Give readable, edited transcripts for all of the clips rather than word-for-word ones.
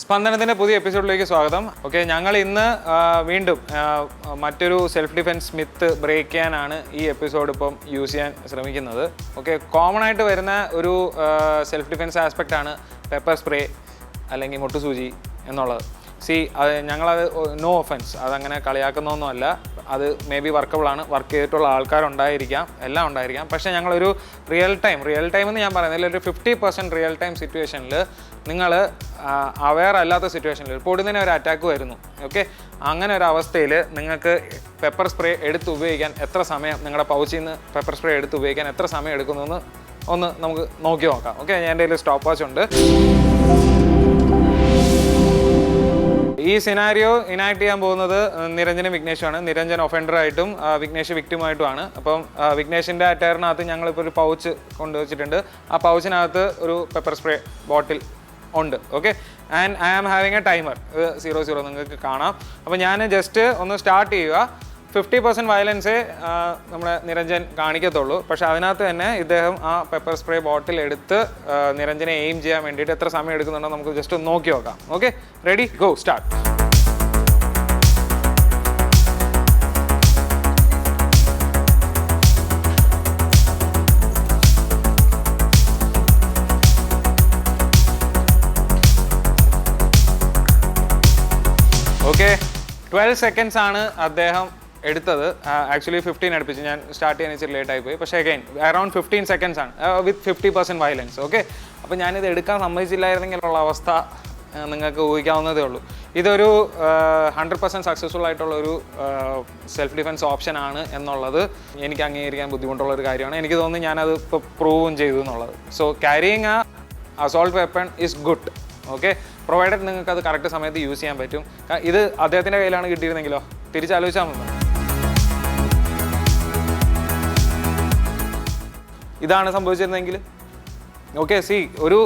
സ്പന്ദനത്തിൻ്റെ പുതിയ എപ്പിസോഡിലേക്ക് സ്വാഗതം. ഓക്കെ, ഞങ്ങൾ ഇന്ന് വീണ്ടും മറ്റൊരു സെൽഫ് ഡിഫെൻസ് മിത്ത് ബ്രേക്ക് ചെയ്യാനാണ് ഈ എപ്പിസോഡ് ഇപ്പം യൂസ് ചെയ്യാൻ ശ്രമിക്കുന്നത്. ഓക്കെ, കോമൺ ആയിട്ട് വരുന്ന ഒരു സെൽഫ് ഡിഫെൻസ് ആസ്പെക്റ്റ് ആണ് പെപ്പർ സ്പ്രേ അല്ലെങ്കിൽ മുട്ടുസൂചി എന്നുള്ളത്. ഞങ്ങളത് നോ ഒഫൻസ്, അതങ്ങനെ കളിയാക്കുന്നൊന്നുമല്ല. അത് മേ ബി വർക്കബിളാണ്, വർക്ക് ചെയ്തിട്ടുള്ള ആൾക്കാരുണ്ടായിരിക്കാം, എല്ലാം ഉണ്ടായിരിക്കാം. പക്ഷേ ഞങ്ങളൊരു റിയൽ ടൈം എന്ന് ഞാൻ പറയുന്നില്ല, ഒരു 50% റിയൽ ടൈം സിറ്റുവേഷനിൽ നിങ്ങൾ അവെയർ അല്ലാത്ത സിറ്റുവേഷനിൽ പൊടുന്നതിന് ഒരു അറ്റാക്ക് വരുന്നു. ഓക്കെ, അങ്ങനെ ഒരു അവസ്ഥയിൽ നിങ്ങൾക്ക് പെപ്പർ സ്പ്രേ എടുത്ത് ഉപയോഗിക്കാൻ എത്ര സമയം, നിങ്ങളുടെ പൗച്ചിൽ നിന്ന് പെപ്പർ സ്പ്രേ എടുത്ത് ഉപയോഗിക്കാൻ എത്ര സമയം എടുക്കുന്നു ഒന്ന് നമുക്ക് നോക്കി നോക്കാം. ഓക്കെ, എൻ്റെ കയ്യിൽ സ്റ്റോപ്പ് വാച്ച് ഉണ്ട്. ഈ സിനാരിയോ ഇനാക്ട് ചെയ്യാൻ പോകുന്നത് നിരഞ്ജനും വിഘ്നേഷുമാണ്. നിരഞ്ജൻ ഒഫൻഡറായിട്ടും വിഘ്നേഷ് വിക്ടിമായിട്ടുമാണ്. അപ്പം വിഘ്നേഷിൻ്റെ അറ്റയറിനകത്ത് ഞങ്ങളിപ്പോൾ ഒരു പൗച്ച് കൊണ്ടുവച്ചിട്ടുണ്ട്. ആ പൗച്ചിനകത്ത് ഒരു പെപ്പർ സ്പ്രേ ബോട്ടിൽ ഉണ്ട്. Okay, and I am having a timer 00 നിങ്ങൾക്ക് കാണാം. അപ്പോൾ ഞാൻ ജസ്റ്റ് ഒന്ന് സ്റ്റാർട്ട് ചെയ്യുക. 50% വയലൻസേ നമ്മുടെ നിരഞ്ജൻ കാണിക്കത്തുള്ളൂ. പക്ഷേ അതിനകത്ത് തന്നെ ഇദ്ദേഹം ആ പെപ്പർ സ്പ്രേ ബോട്ടിൽ എടുത്ത് നിരഞ്ജനെ എയിം ചെയ്യാൻ വേണ്ടിയിട്ട് എത്ര സമയം എടുക്കുന്നുണ്ടോ നമുക്ക് ജസ്റ്റ് ഒന്ന് നോക്കി നോക്കാം. Okay, ready, go, start. Okay, 12 seconds ആണ് അദ്ദേഹം എടുത്തത്. ആക്ച്വലി 15 അടുപ്പിച്ച്, ഞാൻ സ്റ്റാർട്ട് ചെയ്യാൻ ഇച്ചിരി ലേറ്റ് ആയിപ്പോയി. പക്ഷേ അഗൈൻ അറൗണ്ട് 15 seconds ആണ് വിത്ത് 50% വയലൻസ്. ഓക്കെ, അപ്പോൾ ഞാനിത് എടുക്കാൻ സമ്മതിച്ചില്ലായിരുന്നെങ്കിലുള്ള അവസ്ഥ നിങ്ങൾക്ക് ഊഹിക്കാവുന്നതേ ഉള്ളൂ. ഇതൊരു 100% സക്സസ്ഫുൾ ആയിട്ടുള്ള ഒരു സെൽഫ് ഡിഫെൻസ് ഓപ്ഷൻ ആണ് എന്നുള്ളത് എനിക്ക് അംഗീകരിക്കാൻ ബുദ്ധിമുട്ടുള്ളൊരു കാര്യമാണ്. എനിക്ക് തോന്നുന്നു ഞാനത് ഇപ്പോൾ പ്രൂവും ചെയ്തു എന്നുള്ളത്. So carrying A assault weapon is good. Okay, provided നിങ്ങൾക്ക് അത് കറക്റ്റ് സമയത്ത് യൂസ് ചെയ്യാൻ പറ്റും. ഇത് അദ്ദേഹത്തിൻ്റെ കയ്യിലാണ് കിട്ടിയിരുന്നെങ്കിലോ, തിരിച്ചാലോചിച്ചാൽ മതി. ഇതാണ് സംഭവിച്ചിരുന്നെങ്കിൽ. ഓക്കെ, ഒരു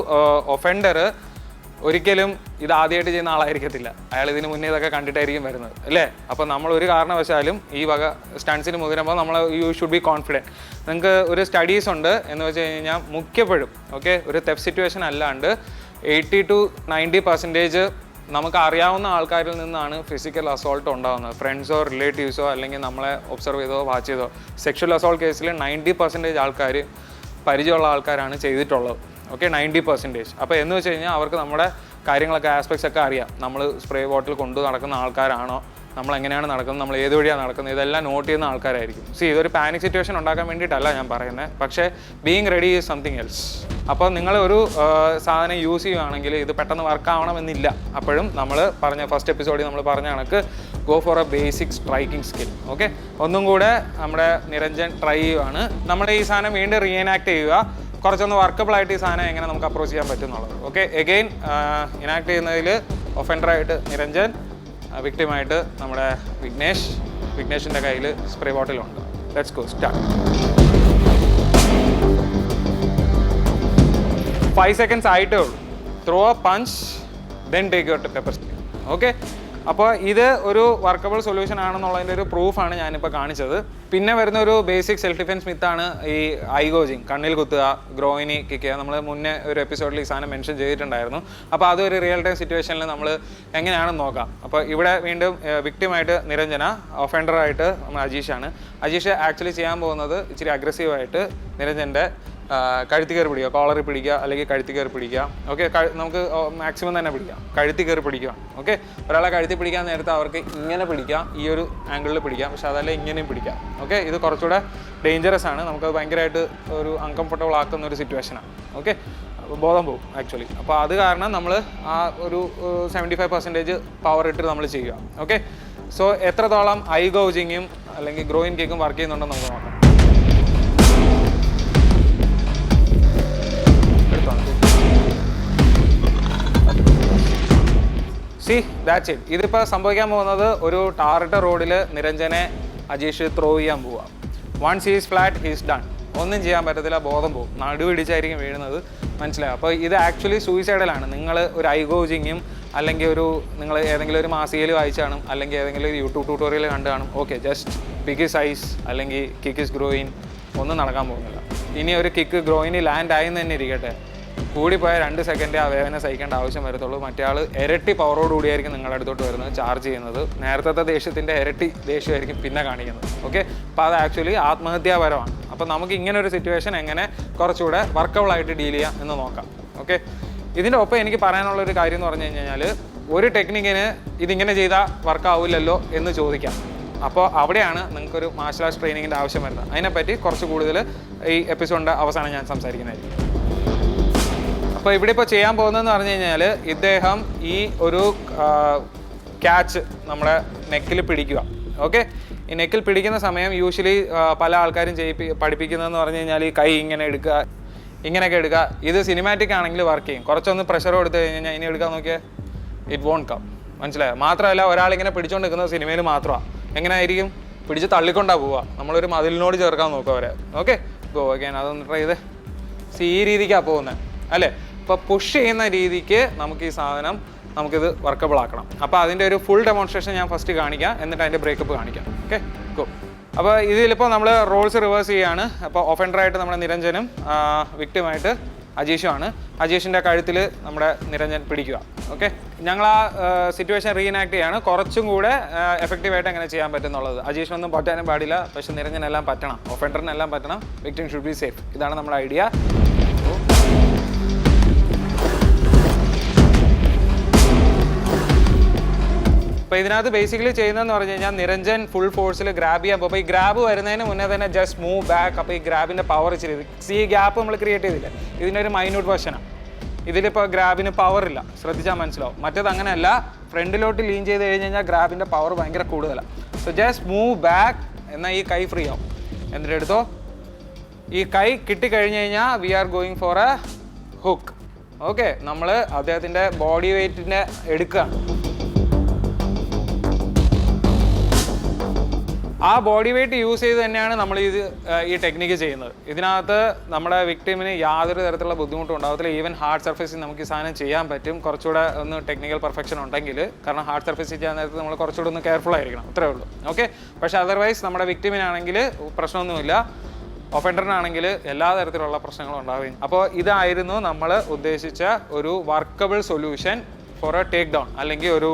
ഒഫൻഡർ ഒരിക്കലും ഇത് ആദ്യമായിട്ട് ചെയ്യുന്ന ആളായിരിക്കത്തില്ല. അയാൾ ഇതിന് മുന്നേ ഇതൊക്കെ കണ്ടിട്ടായിരിക്കും വരുന്നത്, അല്ലേ? അപ്പോൾ നമ്മൾ ഒരു കാരണവശാലും ഈ വക സ്റ്റൺസിന് മുതിരുമ്പോൾ നമ്മൾ ഷുഡ് ബി കോൺഫിഡൻറ്റ്. നിങ്ങൾക്ക് ഒരു സ്റ്റഡീസ് ഉണ്ട് എന്ന് വെച്ച് കഴിഞ്ഞാൽ മുഖ്യപ്പോഴും ഓക്കെ ഒരു തെഫ് സിറ്റുവേഷൻ അല്ലാണ്ട് 80 to 90% നമുക്ക് അറിയാവുന്ന ആൾക്കാരിൽ നിന്നാണ് ഫിസിക്കൽ അസോൾട്ട് ഉണ്ടാകുന്നത്. ഫ്രണ്ട്സോ റിലേറ്റീവ്സോ അല്ലെങ്കിൽ നമ്മളെ ഒബ്സർവ് ചെയ്തോ വാച്ച് ചെയ്തോ. സെക്ഷൽ അസോൾട്ട് കേസിൽ 90% ആൾക്കാർ പരിചയമുള്ള ആൾക്കാരാണ് ചെയ്തിട്ടുള്ളത്. ഓക്കെ, 90%. അപ്പോൾ എന്ന് വെച്ച് കഴിഞ്ഞാൽ അവർക്ക് നമ്മുടെ കാര്യങ്ങളൊക്കെ ആസ്പെക്ട്സ് ഒക്കെ അറിയാം. നമ്മൾ സ്പ്രേ ബോട്ടിൽ കൊണ്ടു നടക്കുന്ന ആൾക്കാരാണോ, നമ്മൾ എങ്ങനെയാണ് നടക്കുന്നത്, നമ്മൾ ഏത് വഴിയാണ് നടക്കുന്നത്, ഇതെല്ലാം നോട്ട് ചെയ്യുന്ന ആൾക്കാരായിരിക്കും. ഇതൊരു പാനിക് സിറ്റുവേഷൻ ഉണ്ടാക്കാൻ വേണ്ടിയിട്ടല്ല ഞാൻ പറയുന്നത്. പക്ഷേ being ready is something else. അപ്പോൾ നിങ്ങൾ ഒരു സാധനം യൂസ് ചെയ്യുകയാണെങ്കിൽ ഇത് പെട്ടെന്ന് വർക്ക് ആവണമെന്നില്ല. അപ്പോഴും നമ്മൾ പറഞ്ഞ ഫസ്റ്റ് എപ്പിസോഡിൽ നമ്മൾ പറഞ്ഞ കണക്ക് go for A basic striking skill. Okay, ഒന്നും കൂടെ നമ്മുടെ നിരഞ്ജൻ ട്രൈ ചെയ്യുകയാണ്. നമ്മുടെ ഈ സാധനം വീണ്ടും റീഎനാക്ട് ചെയ്യുക. കുറച്ചൊന്ന് വർക്കബിളായിട്ട് ഈ സാധനം എങ്ങനെ നമുക്ക് അപ്രോച്ച് ചെയ്യാൻ പറ്റും എന്നുള്ളത്. ഓക്കെ, എഗെയിൻ ഇനാക്ട് ചെയ്യുന്നതിൽ ഒഫൻഡറായിട്ട് നിരഞ്ജൻ, വിക്ടിമായിട്ട് നമ്മുടെ വിഘ്നേഷിൻ്റെ കയ്യിൽ സ്പ്രേ ബോട്ടിലുണ്ട്. Let's go, start. 5 seconds ആയിട്ടേ ഉള്ളൂ. Throw a punch, then take your pepper spray. Okay, അപ്പോൾ ഇത് ഒരു വർക്കബിൾ സൊല്യൂഷൻ ആണെന്നുള്ളതിൻ്റെ ഒരു പ്രൂഫാണ് ഞാനിപ്പോൾ കാണിച്ചത്. പിന്നെ വരുന്ന ഒരു ബേസിക് സെൽഫ് ഡിഫെൻസ് മിത്താണ് ഈ ഐ ഗോജിങ്, കണ്ണിൽ കുത്തുക, ഗ്രോയിനി കിക്ക് ചെയ്യുക. നമ്മൾ മുന്നേ ഒരു എപ്പിസോഡിൽ ഈ സാധനം മെൻഷൻ ചെയ്തിട്ടുണ്ടായിരുന്നു. അപ്പോൾ അതൊരു റിയൽ ടൈം സിറ്റുവേഷനിൽ നമ്മൾ എങ്ങനെയാണെന്ന് നോക്കാം. അപ്പോൾ ഇവിടെ വീണ്ടും വിക്ടിമായിട്ട് നിരഞ്ജന, ഒഫൻഡറായിട്ട് നമ്മൾ അജീഷാണ്. അജീഷ് ആക്ച്വലി ചെയ്യാൻ പോകുന്നത് ഇച്ചിരി അഗ്രസീവായിട്ട് നിരഞ്ജൻ്റെ കഴുത്തി കയറി പിടിക്കുക, കോളറിൽ പിടിക്കുക, അല്ലെങ്കിൽ കഴുത്തി കയറി പിടിക്കുക. ഓക്കെ, നമുക്ക് മാക്സിമം തന്നെ പിടിക്കാം, കഴുത്തി കയറി പിടിക്കുക. ഓക്കെ, ഒരാളെ കഴുത്തി പിടിക്കാൻ നേരത്തെ അവർക്ക് ഇങ്ങനെ പിടിക്കാം, ഈ ഒരു ആംഗിളിൽ പിടിക്കാം. പക്ഷെ അതല്ല ഇങ്ങനെയും പിടിക്കാം. ഓക്കെ, ഇത് കുറച്ചുകൂടെ ഡേഞ്ചറസ് ആണ്. നമുക്കത് ഭയങ്കരമായിട്ട് ഒരു അൺകംഫർട്ടബിൾ ആക്കുന്ന ഒരു സിറ്റുവേഷനാണ്. ഓക്കെ, ബോധം പോകും ആക്ച്വലി. അപ്പോൾ അത് കാരണം നമ്മൾ ആ ഒരു 75% പവർ ഇട്ട് നമ്മൾ ചെയ്യുക. ഓക്കെ, സോ എത്രത്തോളം ഐ ഗൗജിങ്ങും അല്ലെങ്കിൽ ഗ്രോയിൻ കേക്കും വർക്ക് ചെയ്യുന്നുണ്ടെന്ന് നമുക്ക് നോക്കാം. That's it. ഇതിപ്പോൾ സംഭവിക്കാൻ പോകുന്നത് ഒരു ടാറിട്ട റോഡിൽ നിരഞ്ജനെ അജീഷ് ത്രോ ചെയ്യാൻ പോവുക. Once he's flat he's done. ഒന്നും ചെയ്യാൻ പറ്റത്തില്ല, ബോധം പോകും, നടുപിടിച്ചായിരിക്കും വീഴുന്നത്. മനസ്സിലായി? അപ്പോൾ ഇത് ആക്ച്വലി സൂയിസൈഡലാണ്. നിങ്ങൾ ഒരു ഐ ഗോജിങ്ങും അല്ലെങ്കിൽ നിങ്ങൾ ഏതെങ്കിലും ഒരു മാസികയിൽ വായിച്ച് കാണും, അല്ലെങ്കിൽ ഏതെങ്കിലും ഒരു യൂട്യൂബ് ട്യൂട്ടോറിയൽ കണ്ട് കാണും. Okay, just pick his eyes അല്ലെങ്കിൽ കിക്ക് ഇസ് ഗ്രോയിൻ, ഒന്നും നടക്കാൻ പോകുന്നില്ല. ഇനി ഒരു കിക്ക് ഗ്രോയിന് ലാൻഡ് ആയി എന്ന് തന്നെ ഇരിക്കട്ടെ, കൂടിപ്പോയാൽ 2 സെക്കൻഡ് ആ വേദന സഹിക്കേണ്ട ആവശ്യം വരത്തുള്ളൂ. മറ്റേ ആൾ ഇരട്ടി പവറോടുകൂടിയായിരിക്കും നിങ്ങളുടെ അടുത്തോട്ട് വരുന്നത്, ചാർജ് ചെയ്യുന്നത്. നേരത്തെ ദേഷ്യത്തിൻ്റെ ഇരട്ടി ദേഷ്യമായിരിക്കും പിന്നെ കാണിക്കുന്നത്. ഓക്കെ, അപ്പോൾ അത് ആക്ച്വലി ആത്മഹത്യാപരമാണ്. അപ്പോൾ നമുക്ക് ഇങ്ങനെ ഒരു സിറ്റുവേഷൻ എങ്ങനെ കുറച്ചുകൂടെ വർക്കബിളായിട്ട് ഡീൽ ചെയ്യാം എന്ന് നോക്കാം. ഓക്കെ, ഇതിൻ്റെ ഒപ്പം എനിക്ക് പറയാനുള്ളൊരു കാര്യം എന്ന് പറഞ്ഞു കഴിഞ്ഞാൽ, ഒരു ടെക്നിക്കിന് ഇതിങ്ങനെ ചെയ്താൽ വർക്കാവില്ലല്ലോ എന്ന് ചോദിക്കാം. അപ്പോൾ അവിടെയാണ് നിങ്ങൾക്കൊരു മാർഷൽ ആർട്സ് ട്രെയിനിങ്ങിൻ്റെ ആവശ്യം വരുന്നത്. അതിനെപ്പറ്റി കുറച്ച് കൂടുതൽ ഈ എപ്പിസോഡിൻ്റെ അവസാനം ഞാൻ സംസാരിക്കുന്നതായിരിക്കും. അപ്പോൾ ഇവിടെ ഇപ്പോൾ ചെയ്യാൻ പോകുന്നതെന്ന് പറഞ്ഞു കഴിഞ്ഞാൽ, ഇദ്ദേഹം ഈ ഒരു ക്യാച്ച് നമ്മുടെ നെക്കിൽ പിടിക്കുക. ഓക്കെ, ഈ നെക്കിൽ പിടിക്കുന്ന സമയം യൂഷ്വലി പല ആൾക്കാരും പഠിപ്പിക്കുന്നതെന്ന് പറഞ്ഞു കഴിഞ്ഞാൽ ഈ കൈ ഇങ്ങനെ എടുക്കുക, ഇങ്ങനെയൊക്കെ എടുക്കുക. ഇത് സിനിമാറ്റിക് ആണെങ്കിൽ വർക്ക് ചെയ്യും. കുറച്ചൊന്ന് പ്രഷർ കൊടുത്തു കഴിഞ്ഞാൽ ഇനി എടുക്കാൻ നോക്കിയാൽ ഇറ്റ് വോണ്ട് കം. മനസ്സിലായോ? മാത്രമല്ല, ഒരാളിങ്ങനെ പിടിച്ചുകൊണ്ട് നിൽക്കുന്നത് സിനിമയിൽ മാത്രമാണ്. എങ്ങനെ ആയിരിക്കും? പിടിച്ച് തള്ളിക്കൊണ്ടാണ് പോവുക. നമ്മളൊരു മതിലിനോട് ചേർക്കാൻ നോക്കുക അവരെ. Okay, go again. അതൊന്ന് ട്രൈ ചെയ്ത് ഈ രീതിക്കാണ് പോകുന്നത് അല്ലേ? അപ്പോൾ പുഷ് ചെയ്യുന്ന രീതിക്ക് നമുക്ക് ഈ സാധനം നമുക്കിത് വർക്കബിൾ ആക്കണം. അപ്പോൾ അതിൻ്റെ ഒരു ഫുൾ ഡെമോൺസ്ട്രേഷൻ ഞാൻ ഫസ്റ്റ് കാണിക്കാം, എന്നിട്ട് അതിൻ്റെ ബ്രേക്കപ്പ് കാണിക്കാം. Okay, go. അപ്പോൾ ഇതിലിപ്പോൾ നമ്മൾ റോൾസ് റിവേഴ്സ് ചെയ്യുകയാണ്. അപ്പോൾ ഒഫൻഡറായിട്ട് നമ്മുടെ നിരഞ്ജനും വിക്ടിമായിട്ട് അജീഷുമാണ്. അജീഷിൻ്റെ കഴുത്തിൽ നമ്മുടെ നിരഞ്ജൻ പിടിക്കുക. ഓക്കെ, ഞങ്ങൾ ആ സിറ്റുവേഷൻ റീനാക്ട് ചെയ്യാണ്. കുറച്ചും കൂടെ എഫക്റ്റീവായിട്ട് എങ്ങനെ ചെയ്യാൻ പറ്റുന്നുള്ളത്. അജീഷിനൊന്നും പറ്റാനും പാടില്ല, പക്ഷേ നിരഞ്ജനെല്ലാം പറ്റണം, ഒഫൻഡറിനെല്ലാം പറ്റണം. Victim should be safe. ഇതാണ് നമ്മുടെ ഐഡിയ. അപ്പോൾ ഇതിനകത്ത് ബേസിക്കലി ചെയ്യുന്നതെന്ന് പറഞ്ഞു കഴിഞ്ഞാൽ, നിരഞ്ജൻ ഫുൾ ഫോഴ്സിൽ ഗ്രാബ് ചെയ്യാൻ പോകും. അപ്പോൾ ഈ ഗ്രാബ് വരുന്നതിന് മുന്നേ തന്നെ ജസ്റ്റ് മൂവ് ബാക്ക്. അപ്പോൾ ഈ ഗ്രാബിൻ്റെ പവർ ഇച്ചിരി, ഈ ഗ്യാപ്പ് നമ്മൾ ക്രിയേറ്റ് ചെയ്തില്ല, ഇതിൻ്റെ ഒരു മൈന്യൂട്ട് വെർഷനാണ്. ഇതിലിപ്പോൾ ഗ്രാബിന് പവറില്ല, ശ്രദ്ധിച്ചാൽ മനസ്സിലാവും. മറ്റേത് അങ്ങനെയല്ല, ഫ്രണ്ടിലോട്ട് ലീൻ ചെയ്ത് കഴിഞ്ഞ് കഴിഞ്ഞാൽ ഗ്രാബിൻ്റെ പവർ ഭയങ്കര കൂടുതലാണ്. So just move back. എന്നാൽ ഈ കൈ ഫ്രീ ആവും. എന്നിട്ട് എടുത്തോ, ഈ കൈ കിട്ടിക്കഴിഞ്ഞ് കഴിഞ്ഞാൽ we are going for a hook. Okay, നമ്മൾ അദ്ദേഹത്തിൻ്റെ ബോഡി വെയ്റ്റിൻ്റെ എടുക്കുകയാണ്. ആ ബോഡി വെയ്റ്റ് യൂസ് ചെയ്ത് തന്നെയാണ് നമ്മൾ ഈ ടെക്നിക്ക് ചെയ്യുന്നത്. ഇതിനകത്ത് നമ്മുടെ വിക്ടിമിന് യാതൊരു തരത്തിലുള്ള ബുദ്ധിമുട്ടും ഉണ്ടാകത്തില്ല. ഈവൻ ഹാർഡ് സർഫേസിൽ നമുക്ക് ഈ സാധനം ചെയ്യാൻ പറ്റും, കുറച്ചുകൂടെ ഒന്ന് ടെക്നിക്കൽ പെർഫെക്ഷൻ ഉണ്ടെങ്കിൽ. കാരണം ഹാർഡ് സർഫേസിൽ ചെയ്യാൻ നേരത്ത് നമ്മൾ കുറച്ചുകൂടെ ഒന്ന് കെയർഫുൾ ആയിരിക്കണം, അത്രേ ഉള്ളൂ. ഓക്കെ, പക്ഷേ അതർവൈസ് നമ്മുടെ വിക്ടിമിനാണെങ്കിൽ പ്രശ്നമൊന്നുമില്ല, ഒഫൻഡറിനാണെങ്കിൽ എല്ലാ തരത്തിലുള്ള പ്രശ്നങ്ങളും ഉണ്ടാവുകയും. അപ്പോൾ ഇതായിരുന്നു നമ്മൾ ഉദ്ദേശിച്ച ഒരു workable solution for A take down. അല്ലെങ്കിൽ ഒരു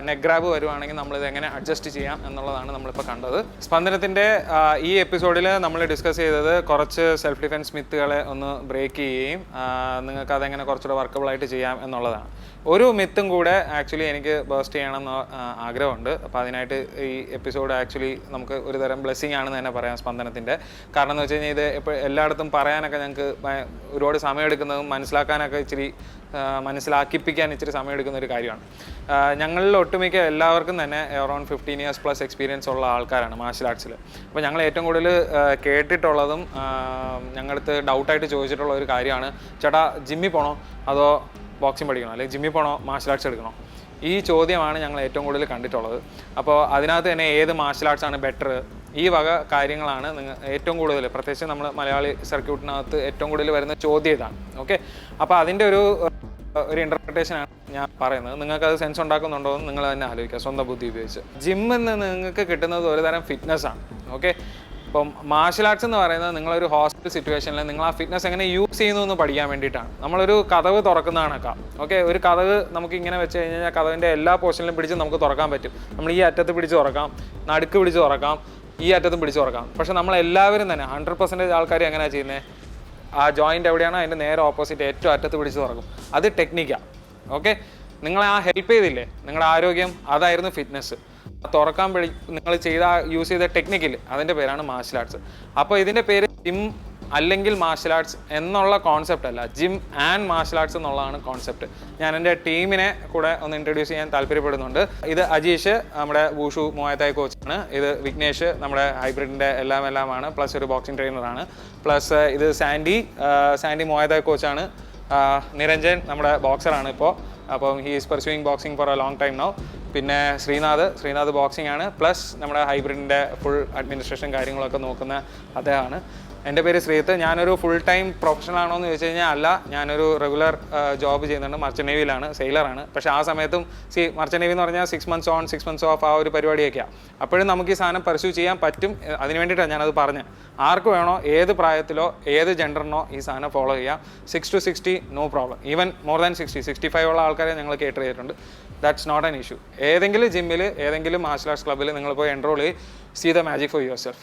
നെക്ക് ഗ്രാബ് വരുവാണെങ്കിൽ നമ്മളിത് എങ്ങനെ അഡ്ജസ്റ്റ് ചെയ്യാം എന്നുള്ളതാണ് നമ്മളിപ്പോൾ കണ്ടത്. സ്പന്ദനത്തിൻ്റെ ഈ എപ്പിസോഡിൽ നമ്മൾ ഡിസ്കസ് ചെയ്തത് കുറച്ച് സെൽഫ് ഡിഫെൻസ് മിത്തുകളെ ഒന്ന് ബ്രേക്ക് ചെയ്യുകയും നിങ്ങൾക്ക് അതെങ്ങനെ കുറച്ചുകൂടെ വർക്കബിളായിട്ട് ചെയ്യാം എന്നുള്ളതാണ്. ഒരു മിത്തും കൂടെ ആക്ച്വലി എനിക്ക് ബേസ്റ്റ് ചെയ്യണമെന്ന് ആഗ്രഹമുണ്ട്. അപ്പോൾ അതിനായിട്ട് ഈ എപ്പിസോഡ് ആക്ച്വലി നമുക്ക് ഒരു തരം ബ്ലെസ്സിങ് ആണെന്ന് തന്നെ പറയാം സ്പന്ദനത്തിൻ്റെ. കാരണം എന്ന് വെച്ച് കഴിഞ്ഞാൽ ഇത് ഇപ്പോൾ എല്ലായിടത്തും പറയാനൊക്കെ ഞങ്ങൾക്ക് ഒരുപാട് സമയമെടുക്കുന്നതും മനസ്സിലാക്കാനൊക്കെ മനസ്സിലാക്കിപ്പിക്കാൻ ഇച്ചിരി സമയമെടുക്കുന്ന ഒരു കാര്യമാണ്. ഞങ്ങളിൽ ഒട്ടുമിക്ക എല്ലാവർക്കും തന്നെ അറൗണ്ട് 15 years പ്ലസ് എക്സ്പീരിയൻസ് ഉള്ള ആൾക്കാരാണ് മാർഷൽ ആർട്സിൽ. അപ്പോൾ ഞങ്ങൾ ഏറ്റവും കൂടുതൽ കേട്ടിട്ടുള്ളതും ഞങ്ങളടുത്ത് ഡൗട്ടായിട്ട് ചോദിച്ചിട്ടുള്ള ഒരു കാര്യമാണ്, ചേട്ടാ ജിമ്മിൽ പോകണോ അതോ ബോക്സിംഗ് പഠിക്കണോ, അല്ലെങ്കിൽ ജിമ്മിൽ പോകണോ മാർഷൽ ആർട്സ് എടുക്കണോ? ഈ ചോദ്യമാണ് ഞങ്ങൾ ഏറ്റവും കൂടുതൽ കണ്ടിട്ടുള്ളത്. അപ്പോൾ അതിനകത്ത് തന്നെ ഏത് മാർഷൽ ആർട്സ് ആണ് ബെറ്റർ, ഈ വക കാര്യങ്ങളാണ് നിങ്ങൾ ഏറ്റവും കൂടുതൽ, പ്രത്യേകിച്ച് നമ്മൾ മലയാളി സർക്യൂട്ടിനകത്ത് ഏറ്റവും കൂടുതൽ വരുന്ന ചോദ്യം ഇതാണ്. ഓക്കെ, അപ്പോൾ അതിൻ്റെ ഒരു ഇൻ്റർപ്രിട്ടേഷനാണ് ഞാൻ പറയുന്നത്. നിങ്ങൾക്കത് സെൻസ് ഉണ്ടാക്കുന്നുണ്ടോ എന്ന് നിങ്ങൾ തന്നെ ആലോചിക്കുക സ്വന്തം ബുദ്ധി ഉപയോഗിച്ച്. ജിമ്മിൽ നിന്ന് നിങ്ങൾക്ക് കിട്ടുന്നത് ഒരു തരം ഫിറ്റ്നസ്സാണ്. ഓക്കെ, ഇപ്പം മാർഷൽ ആർട്സ് എന്ന് പറയുന്നത് നിങ്ങളൊരു ഹോസ്പിറ്റൽ സിറ്റുവേഷനിൽ നിങ്ങൾ ആ ഫിറ്റ്നസ് എങ്ങനെ യൂസ് ചെയ്യുന്നു എന്ന് പഠിക്കാൻ വേണ്ടിയിട്ടാണ്. നമ്മളൊരു കതവ് തുറക്കുന്നതാണൊക്കെ. ഓക്കെ, ഒരു കതവ് നമുക്ക് ഇങ്ങനെ വെച്ച് കഴിഞ്ഞാൽ കതവിൻ്റെ എല്ലാ പോർഷനിലും പിടിച്ച് നമുക്ക് തുറക്കാൻ പറ്റും. നമ്മൾ ഈ അറ്റത്ത് പിടിച്ച് തുറക്കാം, നടുക്ക് പിടിച്ച് തുറക്കാം, ഈ അറ്റത്തും പിടിച്ച് തുറക്കാം. പക്ഷെ നമ്മളെല്ലാവരും തന്നെ 100% ആൾക്കാർ എങ്ങനെയാണ് ചെയ്യുന്നത്, ആ ജോയിൻ്റ് എവിടെയാണോ അതിൻ്റെ നേരെ ഓപ്പോസിറ്റ് ഏറ്റവും അറ്റത്ത് പിടിച്ച് തുറക്കും. അത് ടെക്നിക്കാണ്. ഓക്കെ, നിങ്ങളെ ആ ഹെൽപ്പ് ചെയ്തില്ലേ, നിങ്ങളുടെ ആരോഗ്യം, അതായിരുന്നു ഫിറ്റ്നസ്. തുറക്കാൻ നിങ്ങൾ യൂസ് ചെയ്ത ടെക്നിക്കിൽ അതിൻ്റെ പേരാണ് മാർഷൽ ആർട്സ്. അപ്പോൾ ഇതിൻ്റെ പേര് ജിം അല്ലെങ്കിൽ മാർഷൽ ആർട്സ് എന്നുള്ള കോൺസെപ്റ്റ് അല്ല, ജിം ആൻഡ് മാർഷൽ ആർട്സ് എന്നുള്ളതാണ് കോൺസെപ്റ്റ്. ഞാൻ എൻ്റെ ടീമിനെ കൂടെ ഒന്ന് ഇൻട്രൊഡ്യൂസ് ചെയ്യാൻ താല്പര്യപ്പെടുന്നുണ്ട്. ഇത് അജീഷ് നമ്മുടെ വൂഷു മുവായ് കോച്ചാണ്. ഇത് വിഘ്നേഷ് നമ്മുടെ ഹൈബ്രിഡിൻ്റെ എല്ലാമാണ്, പ്ലസ് ഒരു ബോക്സിംഗ് ട്രെയിനറാണ്. പ്ലസ് ഇത് സാൻഡി മുവായ് കോച്ചാണ്. നിരഞ്ജൻ നമ്മുടെ ബോക്സറാണ് ഇപ്പോൾ. അപ്പം he is pursuing boxing for a long time now. പിന്നെ ശ്രീനാഥ് ബോക്സിംഗ് ആണ്. പ്ലസ് നമ്മുടെ ഹൈബ്രിഡിൻ്റെ ഫുൾ അഡ്മിനിസ്ട്രേഷൻ കാര്യങ്ങളൊക്കെ നോക്കുന്ന അദ്ദേഹമാണ്. എൻ്റെ പേര് ശ്രീത്ത്. ഞാനൊരു ഫുൾ ടൈം പ്രൊഫഷണൽ ആണോ എന്ന് ചോദിച്ചു കഴിഞ്ഞാൽ അല്ല. ഞാനൊരു റെഗുലർ ജോബ് ചെയ്യുന്നുണ്ട്. മർച്ചൻ്റ് നേവിയിലാണ്, സെയിലറാണ്. പക്ഷേ ആ സമയത്തും മർച്ചൻ്റ് നേവി എന്ന് പറഞ്ഞാൽ 6 months ഓൺ 6 months ഓഫ് ആ ഒരു പരിപാടിയൊക്കെയാണ്. അപ്പോഴും നമുക്ക് ഈ സാധനം പെർസ്യൂ ചെയ്യാൻ പറ്റും. അതിന് വേണ്ടിയിട്ടാണ് ഞാനത് പറഞ്ഞത്. ആർക്ക് വേണോ, ഏത് പ്രായത്തിലോ ഏത് ജെൻഡറിനോ ഈ സാധനം ഫോളോ ചെയ്യാം. 6 to 60 no problem. Even more than 60, 65 ഉള്ള ആൾക്കാരെ ഞങ്ങൾ കേറ്റർ ചെയ്തിട്ടുണ്ട്. That's not an issue. ഏതെങ്കിലും ജിമ്മിൽ, ഏതെങ്കിലും മാർഷൽ ആർട്സ് ക്ലബ്ബിൽ നിങ്ങൾ പോയി എൻറോൾ ചെയ്ത് see the magic for your self.